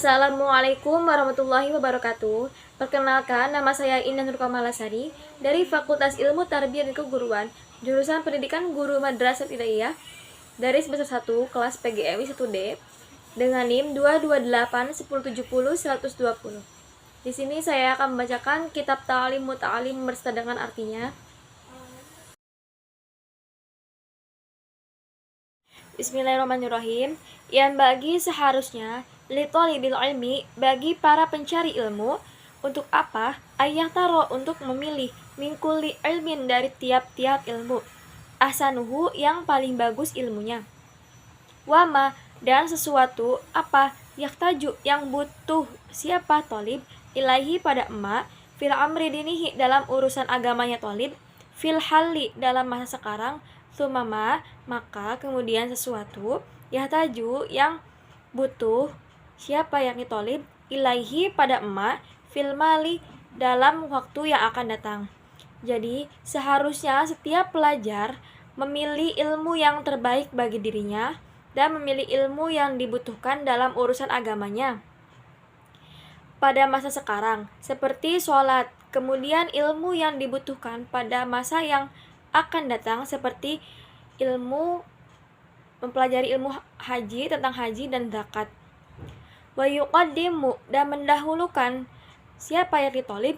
Assalamualaikum warahmatullahi wabarakatuh. Perkenalkan, nama saya Indah Nurkamalasari dari Fakultas Ilmu Tarbiyah dan Keguruan, jurusan Pendidikan Guru Madrasah Ibtidaiyah, dari semester 1 kelas PGMI 1D dengan NIM 2281070-120. Di sini saya akan membacakan kitab Ta'lim Muta'alim berserta dengan artinya. Bismillahirrahmanirrahim. Yang bagi seharusnya litolibil ilmi, bagi para pencari ilmu, untuk apa? Ayah taro, untuk memilih mingkuli ilmin, dari tiap-tiap ilmu, ahsanuhu, yang paling bagus ilmunya, wama, dan sesuatu apa, yaktaju, yang butuh siapa tolib, ilaihi, pada emak, fil amri dinihi, dalam urusan agamanya tolib, fil hali, dalam masa sekarang, sumama, maka kemudian sesuatu, yahtaju, yang butuh siapa yang ditolib, ilaihi, pada emak, fil mali, dalam waktu yang akan datang. Jadi seharusnya setiap pelajar memilih ilmu yang terbaik bagi dirinya dan memilih ilmu yang dibutuhkan dalam urusan agamanya pada masa sekarang, seperti sholat. Kemudian ilmu yang dibutuhkan pada masa yang akan datang, seperti mempelajari ilmu haji, tentang haji dan zakat. Wa yuqaddimu, dan mendahulukan siapa yang ditolib,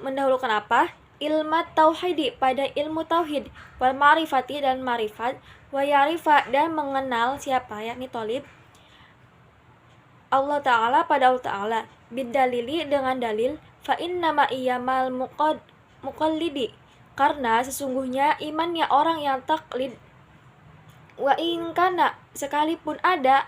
mendahulukan apa? Ilmu tauhidi, pada ilmu tauhid, wal ma'rifati, dan marifat, wa yarifa, dan mengenal siapa yang ditolib Allah Ta'ala, pada Allah Ta'ala, bidalili, dengan dalil, fa innama iyamal muqallidi, karena sesungguhnya imannya orang yang taklid, wa inkana, sekalipun ada,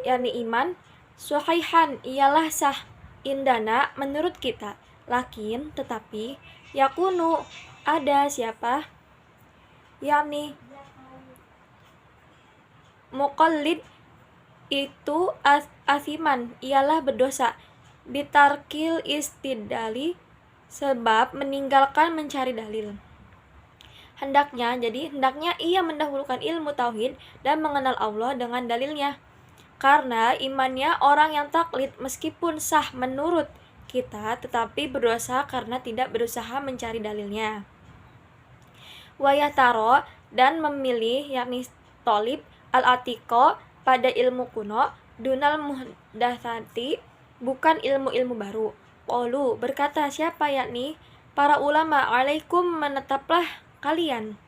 yakni iman, suhaihan, ialah sah, indana, menurut kita, lakin, tetapi, yakunu, ada siapa, yakni muqallid itu asiman, ialah berdosa, bitarkil istidlali, sebab meninggalkan mencari dalil. Hendaknya ia mendahulukan ilmu tauhid dan mengenal Allah dengan dalilnya, karena imannya orang yang taklid meskipun sah menurut kita, tetapi berdosa karena tidak berusaha mencari dalilnya. Wayataro, dan memilih, yakni tolib, al-atiko, pada ilmu kuno, dunal muhdatsati, bukan ilmu-ilmu baru. Qalu, berkata siapa, yakni para ulama, alaikum, menetaplah kalian,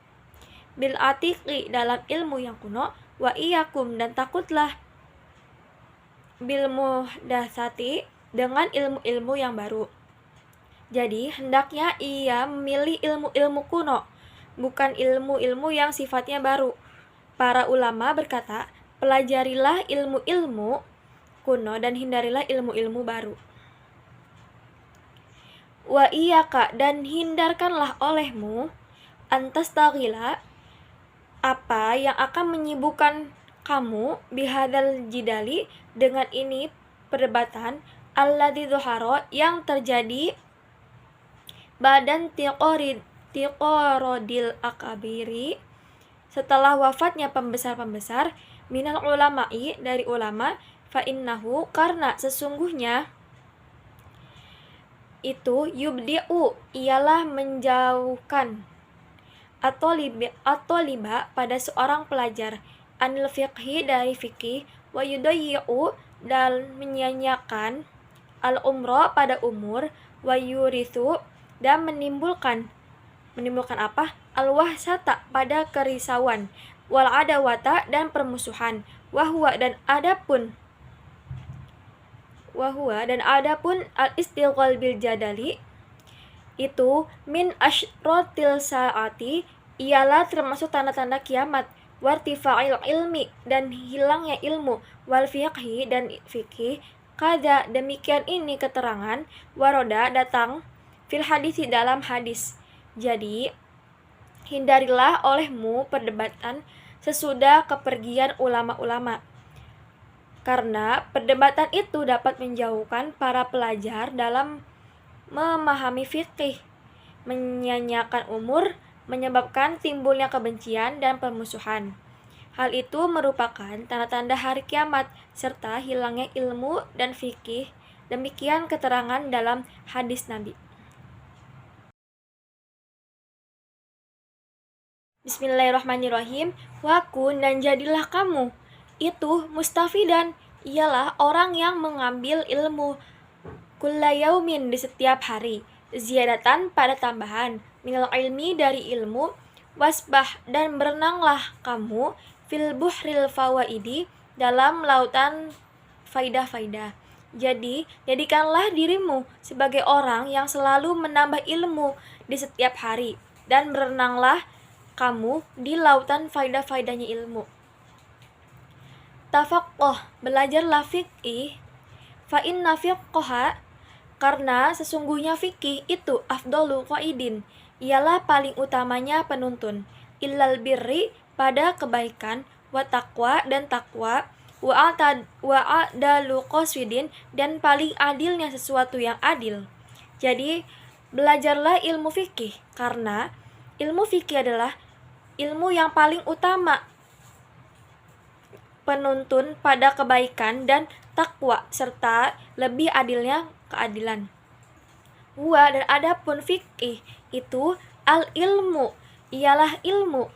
bil atiqi, dalam ilmu yang kuno, wa iyakum, dan takutlah, bil muhdatsati, dengan ilmu-ilmu yang baru. Jadi hendaknya ia memilih ilmu-ilmu kuno, bukan ilmu-ilmu yang sifatnya baru. Para ulama berkata, pelajarilah ilmu-ilmu kuno dan hindarilah ilmu-ilmu baru. Wa iyaka, dan hindarkanlah olehmu, antastaghila, apa yang akan menyibukkan kamu, bihadal jidali, dengan ini perdebatan, alladzi dhuhara, yang terjadi badan tiqorodil akabiri, setelah wafatnya pembesar-pembesar, minal ulama'i, dari ulama, fa innahu, karena sesungguhnya itu, yubdi'u, ialah menjauhkan, atau liba, pada seorang pelajar, anil fiqhi, dari fikih, wa yudayyi'u, dan menyanyiakan, al umro, pada umur, wa yurithu, dan menimbulkan apa? Al wahsata, pada kerisauan, wal adawata, dan permusuhan, wahwa, dan adapun al istighal bil jadali, itu min asyrotil saati, ialah termasuk tanda-tanda kiamat, wartifa'il ilmi, dan hilangnya ilmu, wal fiqhi, dan fikih, kada, demikian ini keterangan, waroda, datang, fil hadisi, dalam hadis. Jadi hindarilah olehmu perdebatan sesudah kepergian ulama-ulama, karena perdebatan itu dapat menjauhkan para pelajar dalam memahami fikih, menyanyiakan umur, menyebabkan timbulnya kebencian dan permusuhan. Hal itu merupakan tanda-tanda hari kiamat serta hilangnya ilmu dan fikih. Demikian keterangan dalam hadis Nabi. Bismillahirrahmanirrahim. Wakun, dan jadilah kamu itu mustafidan, ialah orang yang mengambil ilmu kulla yaumin, di setiap hari, ziyadatan, pada tambahan, minal ilmi, dari ilmu, wasbah, dan berenanglah kamu fil buhril fawaidi, dalam lautan faidah-faidah. Jadi, jadikanlah dirimu sebagai orang yang selalu menambah ilmu di setiap hari, dan berenanglah kamu di lautan faidah-faidahnya ilmu. Tafaqoh, belajarlah fiqih, fa inna fiqhoha, karena sesungguhnya fikih itu afdolu qaidin, ialah paling utamanya penuntun, illal birri, pada kebaikan, wa taqwa, dan takwa, wa adalu qaswidin, dan paling adilnya sesuatu yang adil. Jadi, belajarlah ilmu fikih, karena ilmu fikih adalah ilmu yang paling utama, penuntun pada kebaikan dan takwa, serta lebih adilnya keadilan. Dan adapun fikih itu al-ilmu, ialah ilmu,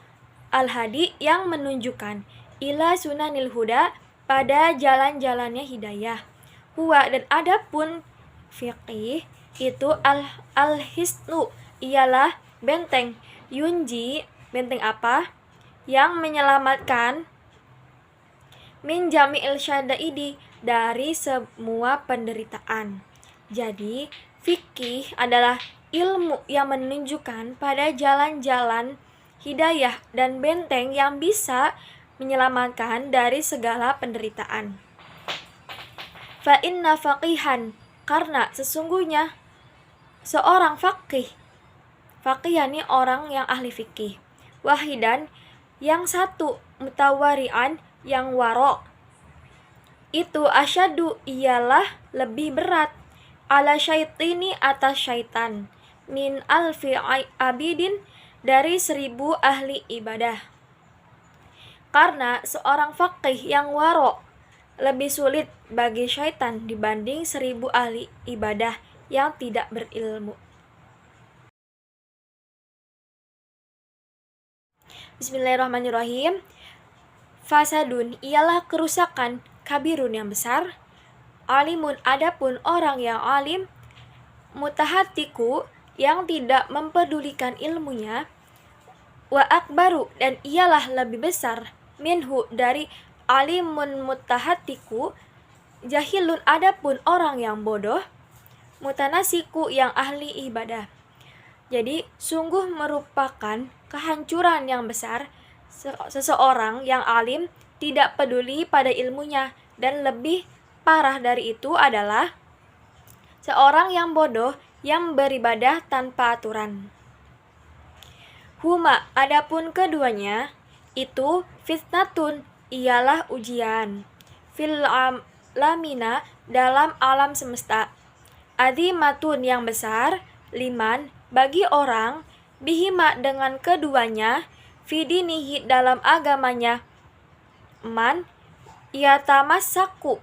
al-hadi, yang menunjukkan, ila sunanil huda, pada jalan-jalannya hidayah. Dan adapun fikih itu al-hisnu, ialah benteng, yunji, benteng apa? Yang menyelamatkan, min jami'il syadaidi, dari semua penderitaan. Jadi, fikih adalah ilmu yang menunjukkan pada jalan-jalan hidayah dan benteng yang bisa menyelamatkan dari segala penderitaan. Fa inna faqihan, karena sesungguhnya seorang faqih yakni orang yang ahli fikih, wahidan, yang satu, mutawari'an, yang warok, itu asyadu, ialah lebih berat, ala syaitini, atas syaitan, min alfi abidin, dari 1000 ahli ibadah. Karena seorang faqih yang warok lebih sulit bagi syaitan dibanding 1000 ahli ibadah yang tidak berilmu. Bismillahirrahmanirrahim. Fasadun, ialah kerusakan, kabirun, yang besar, alimun, adapun orang yang alim, mutahatiku, yang tidak mempedulikan ilmunya, wa akbaru, dan ialah lebih besar, minhu, dari alimun mutahatiku, jahilun, adapun orang yang bodoh, mutanasiku, yang ahli ibadah. Jadi, sungguh merupakan kehancuran yang besar seseorang yang alim tidak peduli pada ilmunya, dan lebih parah dari itu adalah seorang yang bodoh yang beribadah tanpa aturan. Huma, adapun keduanya itu fitnatun, ialah ujian, fil alamina, dalam alam semesta, azimatun, yang besar, liman, bagi orang, bihima, dengan keduanya, fidinihi, dalam agamanya, man, yatamassaku,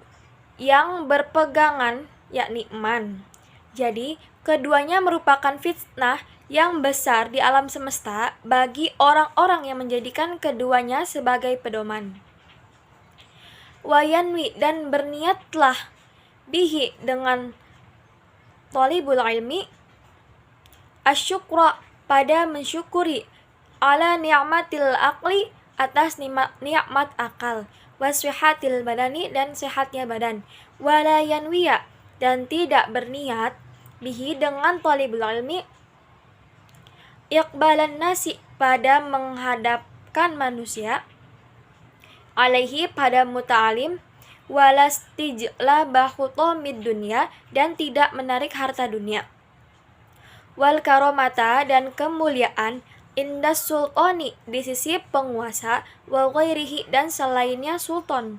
yang berpegangan, yakni man. Jadi, keduanya merupakan fitnah yang besar di alam semesta bagi orang-orang yang menjadikan keduanya sebagai pedoman. Wayanwi, dan berniatlah, bihi, dengan thalibul ilmi, asyukra, pada mensyukuri, ala ni'matil aqli, atas nikmat akal, waswihatil badani, dan sehatnya badan, wala yanwiya, dan tidak berniat, bihi, dengan thalibul ilmi, iqbalan nasi, pada menghadapkan manusia, alaihi, pada muta'alim, walastijla bahutomid dunia, dan tidak menarik harta dunia, wal karomata, dan kemuliaan, indas sultani, di sisi penguasa, wa ghairihi, dan selainnya sultan.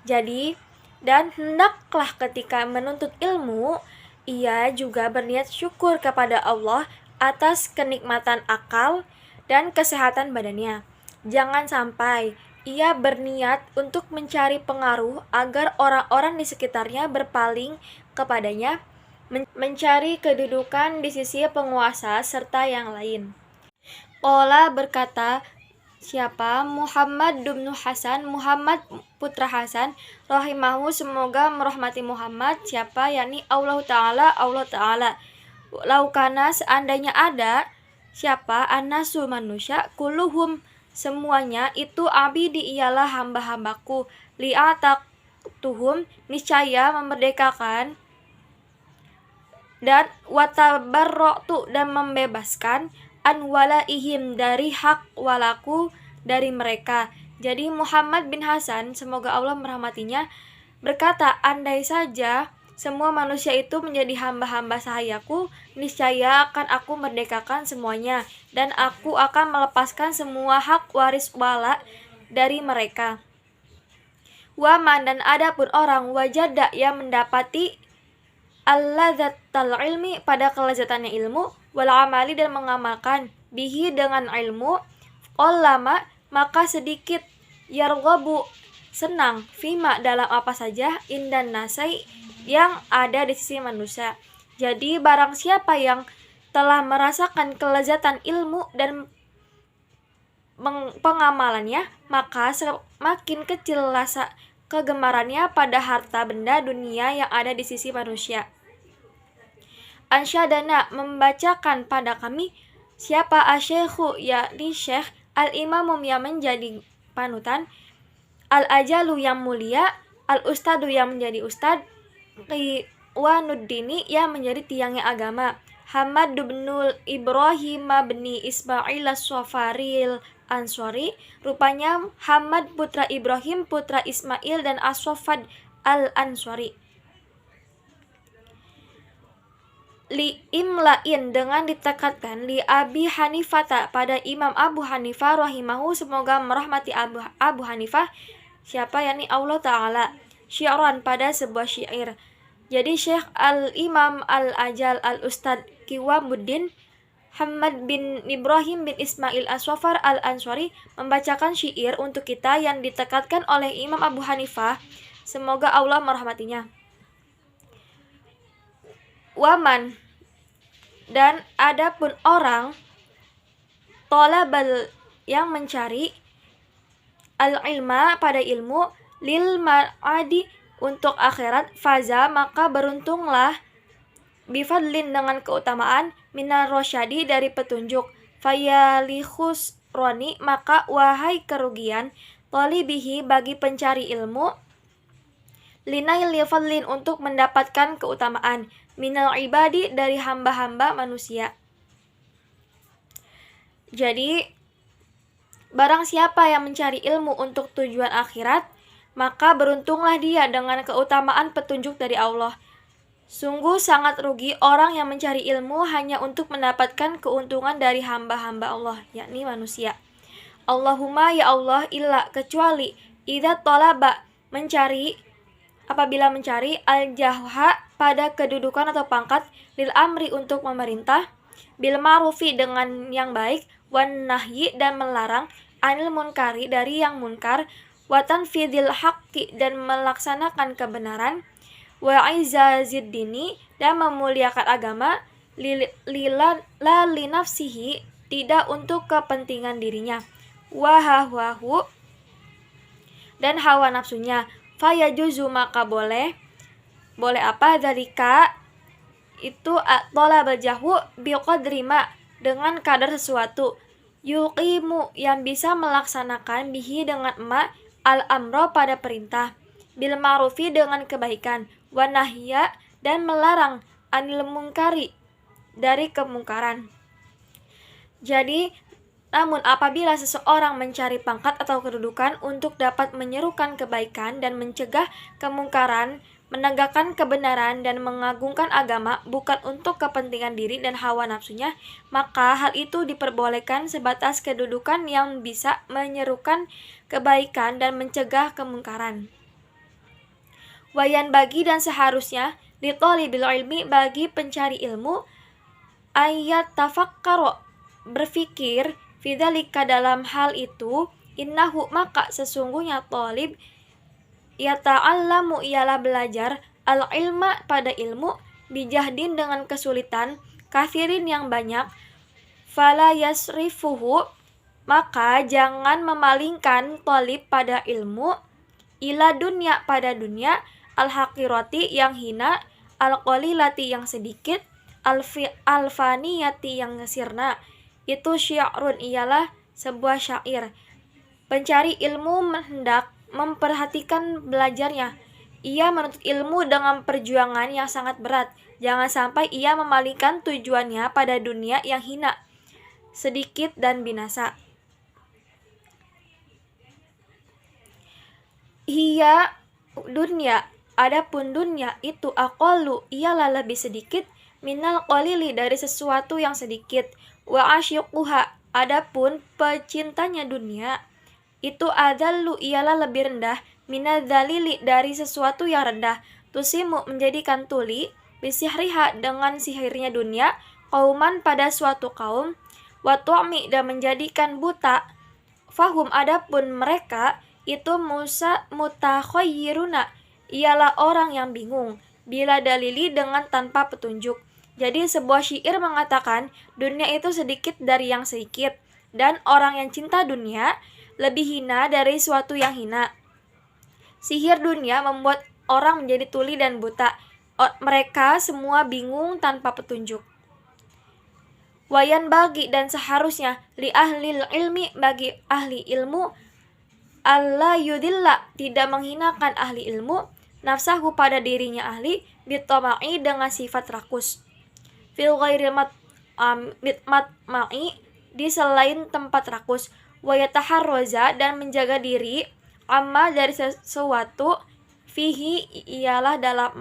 Jadi, dan hendaklah ketika menuntut ilmu, ia juga berniat syukur kepada Allah atas kenikmatan akal dan kesehatan badannya. Jangan sampai Ia berniat untuk mencari pengaruh agar orang-orang di sekitarnya berpaling kepadanya, mencari kedudukan di sisi penguasa, serta yang lain. Qala berkata siapa Muhammad bin Hasan, Muhammad putra Hasan rahimahu, semoga merahmati Muhammad, siapa yakni Allah Ta'ala laukana, seandainya ada siapa anasu manusia, kuluhum semuanya itu abidi ialah hamba-hambaku, li'atak tuhum niscaya memerdekakan, dan watabarro'tu dan membebaskan, anwalaihim dari hak walaku dari mereka. Jadi Muhammad bin Hasan, semoga Allah merahmatinya, berkata, andai saja semua manusia itu menjadi hamba-hamba sahayaku, niscaya akan aku merdekakan semuanya, dan aku akan melepaskan semua hak waris wala dari mereka. Waman, dan adapun orang wajada yang mendapati alladzatal ilmi pada kelezatannya ilmu, wal amali dan mengamalkan bihi dengan ilmu, qallama maka sedikit, yarghabu senang, fima dalam apa saja, indan nasai yang ada di sisi manusia. Jadi barang siapa yang telah merasakan kelezatan ilmu dan pengamalannya, maka semakin kecil rasa kegemarannya pada harta benda dunia yang ada di sisi manusia. Ansyadana membacakan pada kami siapa asyekhu yakni syekh, al-imamum yang menjadi panutan, al-ajalu yang mulia, al-ustadu yang menjadi ustad, qiwanuddini yang menjadi tiangnya agama, Hamad bin Ibrahim bin Ismail as-Safaril Ansori, rupanya Hamad putra Ibrahim putra Ismail dan As-Safad al-Ansori. Li imlain dengan ditekatkan, li Abi Hanifah pada Imam Abu Hanifah rahimahu, semoga merahmati Abu Hanifah, siapa yakni Allah Ta'ala, syi'ran pada sebuah syair. Jadi Syekh al-Imam al-Ajal al-Ustad Qiwamuddin Hamad bin Ibrahim bin Ismail As-Safar al-Ansari membacakan syair untuk kita yang ditekatkan oleh Imam Abu Hanifah, semoga Allah merahmatinya. Waman, dan adapun orang tolabal yang mencari al-ilma pada ilmu, lil ma'adi untuk akhirat, faza maka beruntunglah, bifadlin dengan keutamaan, minar rosyadi dari petunjuk, fayalihus roni maka wahai kerugian, tolibihi bagi pencari ilmu, linaili fadlin untuk mendapatkan keutamaan, minal ibadi dari hamba-hamba manusia. Jadi barang siapa yang mencari ilmu untuk tujuan akhirat, maka beruntunglah dia dengan keutamaan petunjuk dari Allah. Sungguh sangat rugi orang yang mencari ilmu hanya untuk mendapatkan keuntungan dari hamba-hamba Allah, yakni manusia. Allahumma ya Allah, illa kecuali idza talaba apabila mencari al-jahha pada kedudukan atau pangkat, lil amri untuk memerintah, bil ma'rufi dengan yang baik, wan nahyi dan melarang, anil munkari dari yang munkar, wa tanfidil haqqi dan melaksanakan kebenaran, wa izazid dini dan memuliakan agama, la linafsihi tidak untuk kepentingan dirinya, wa hahwahu dan hawa nafsunya, fayajuzu maka boleh apa dzalika itu tolabal jahwu biqadri ma dengan kadar sesuatu, yuqimu yang bisa melaksanakan bihi dengan ma al-amro pada perintah, bil ma'rufi dengan kebaikan, wa nahya dan melarang anil munkari dari kemungkaran. Jadi namun apabila seseorang mencari pangkat atau kedudukan untuk dapat menyerukan kebaikan dan mencegah kemungkaran, menegakkan kebenaran dan mengagungkan agama bukan untuk kepentingan diri dan hawa nafsunya, maka hal itu diperbolehkan sebatas kedudukan yang bisa menyerukan kebaikan dan mencegah kemungkaran. Wayan bagi dan seharusnya li thalibil ilmi bagi pencari ilmu, ayat tafakkaro berfikir, fidzalika dalam hal itu, Innahu maka sesungguhnya thalib yata'allamu ialah belajar al-ilma pada ilmu bijahdin dengan kesulitan kathirin yang banyak fala yasrifuhu maka jangan memalingkan thalib pada ilmu ila dunya pada dunia al-haqirati yang hina al-qalilati yang sedikit al-faniyati yang sirna. Itu syi'run ialah sebuah syair. Pencari ilmu hendak memperhatikan belajarnya. Ia menuntut ilmu dengan perjuangan yang sangat berat. Jangan sampai ia memalingkan tujuannya pada dunia yang hina, sedikit dan binasa. Hiya dunya, adapun dunia itu aqallu ialah lebih sedikit minal qalili dari sesuatu yang sedikit. Wa asyiquha, adapun pecintanya dunia itu adallu ialah lebih rendah minal dalili dari sesuatu yang rendah. Tusimu menjadikan tuli bisihriha dengan sihirnya dunia kauman pada suatu kaum wa tu'mi dan menjadikan buta fahum adapun mereka itu mutakhayyiruna ialah orang yang bingung bila dalili dengan tanpa petunjuk. Jadi sebuah syair mengatakan dunia itu sedikit dari yang sedikit dan orang yang cinta dunia lebih hina dari suatu yang hina. Sihir dunia membuat orang menjadi tuli dan buta. Mereka semua bingung tanpa petunjuk. Wayan bagi dan seharusnya li ahli ilmi bagi ahli ilmu alla yudilla tidak menghinakan ahli ilmu nafsahu pada dirinya ahli bitama'i dengan sifat rakus fil ghairil matma'i di selain tempat rakus wa yataharraza dan menjaga diri amma dari sesuatu fihi ialah dalam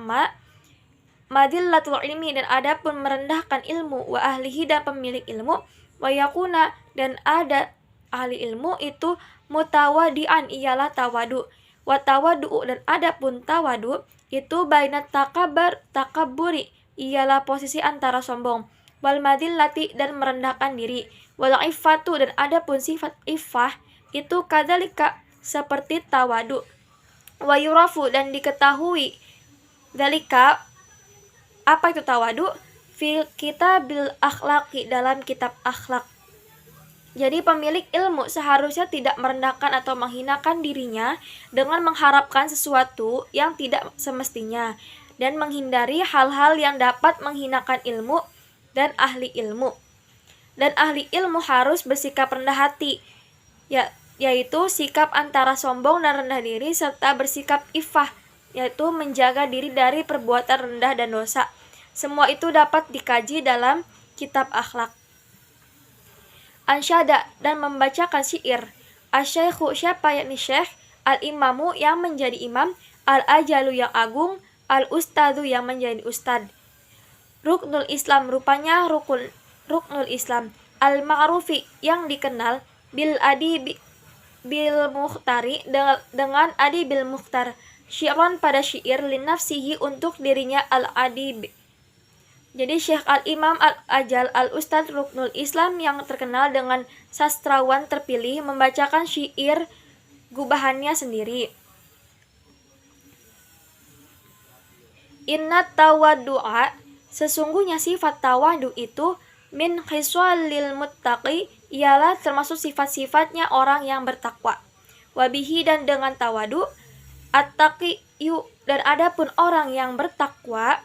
madillatul ilmi dan adapun merendahkan ilmu wa ahlihi dan pemilik ilmu wa yakuna dan ada ahli ilmu itu mutawadian ialah tawadu wa tawadu dan adapun tawadu itu baina takaburi ialah posisi antara sombong wal madillati dan merendahkan diri wal iffatu dan adapun sifat iffah itu kadzalika seperti tawadu wa yurafu dan diketahui dzalika apa itu tawadu fil kitabil akhlaqi dalam kitab akhlak. Jadi pemilik ilmu seharusnya tidak merendahkan atau menghinakan dirinya dengan mengharapkan sesuatu yang tidak semestinya dan menghindari hal-hal yang dapat menghinakan ilmu dan ahli ilmu. Dan ahli ilmu harus bersikap rendah hati, yaitu sikap antara sombong dan rendah diri serta bersikap iffah, yaitu menjaga diri dari perbuatan rendah dan dosa. Semua itu dapat dikaji dalam kitab akhlak. Ansyada dan membacakan syair. Asy-syaikhu siapa yakni syekh, al-imamu yang menjadi imam, al-ajalu yang agung, al-ustadzu yang menjadi ustad. Ruknul Islam rupanya ruknul Islam, al-ma'rufi yang dikenal bil adi bil mukhtari dengan adi bil mukhtar. Syi'ron pada syair linafsihi untuk dirinya al-adib. Jadi Syekh Al-Imam Al-Ajal Al-Ustadz Ruknul Islam yang terkenal dengan sastrawan terpilih membacakan syair gubahannya sendiri. Inna tawaddu'a sesungguhnya sifat tawadu itu min khiswalil muttaqi ialah termasuk sifat-sifatnya orang yang bertakwa. Wabihi dan dengan tawadu at-taqiyyu dan adapun orang yang bertakwa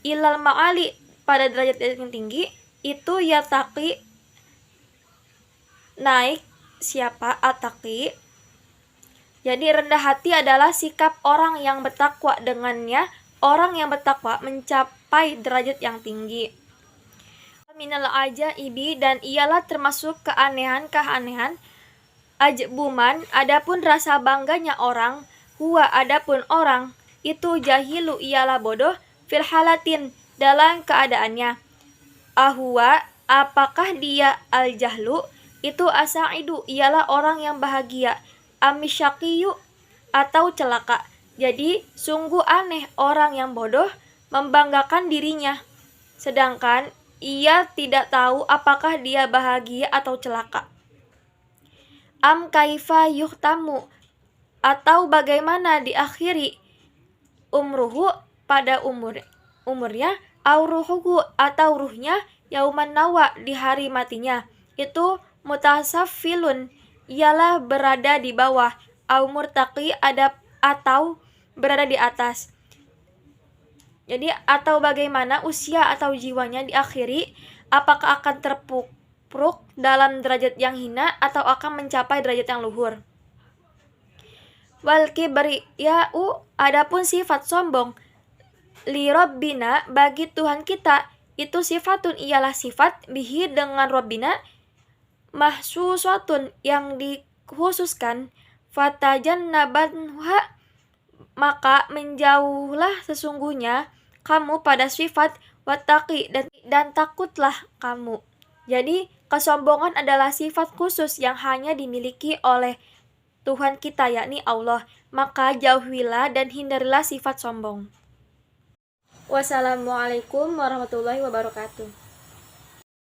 ilal ma'ali pada derajat yang tinggi itu yataqi naik siapa ataqi. Jadi rendah hati adalah sikap orang yang bertakwa, dengannya orang yang bertakwa mencapai derajat yang tinggi. Minal ajaibi dan ialah termasuk keanehan-keanehan ajbuman adapun rasa bangganya orang huwa adapun orang itu jahilu ialah bodoh fil halatin dalam keadaannya ahwa apakah dia al-jahlu itu asaidu ialah orang yang bahagia amisyaqiyu atau celaka. Jadi sungguh aneh orang yang bodoh membanggakan dirinya sedangkan ia tidak tahu apakah dia bahagia atau celaka. am kaifa yuhtamu, atau bagaimana diakhiri umruhu pada umurnya, au ruhuhu, atau ruhnya, yauman nawa, di hari matinya. Itu mutasafilun, ialah berada di bawah, au murtaqi, atau berada di atas. Jadi atau bagaimana usia atau jiwanya diakhiri, apakah akan terpuruk dalam derajat yang hina atau akan mencapai derajat yang luhur. Wal kibriya'u, adapun sifat sombong, li rabbina, bagi Tuhan kita, itu sifatun, ialah sifat, bihi, dengan rabbina, mahsusatun, yang dikhususkan, fatajannabanha, maka menjauhlah sesungguhnya kamu pada sifat, wattaqi, dan takutlah kamu. Jadi kesombongan adalah sifat khusus yang hanya dimiliki oleh Tuhan kita, yakni Allah. Maka jauhilah dan hindarilah sifat sombong. Wassalamualaikum warahmatullahi wabarakatuh.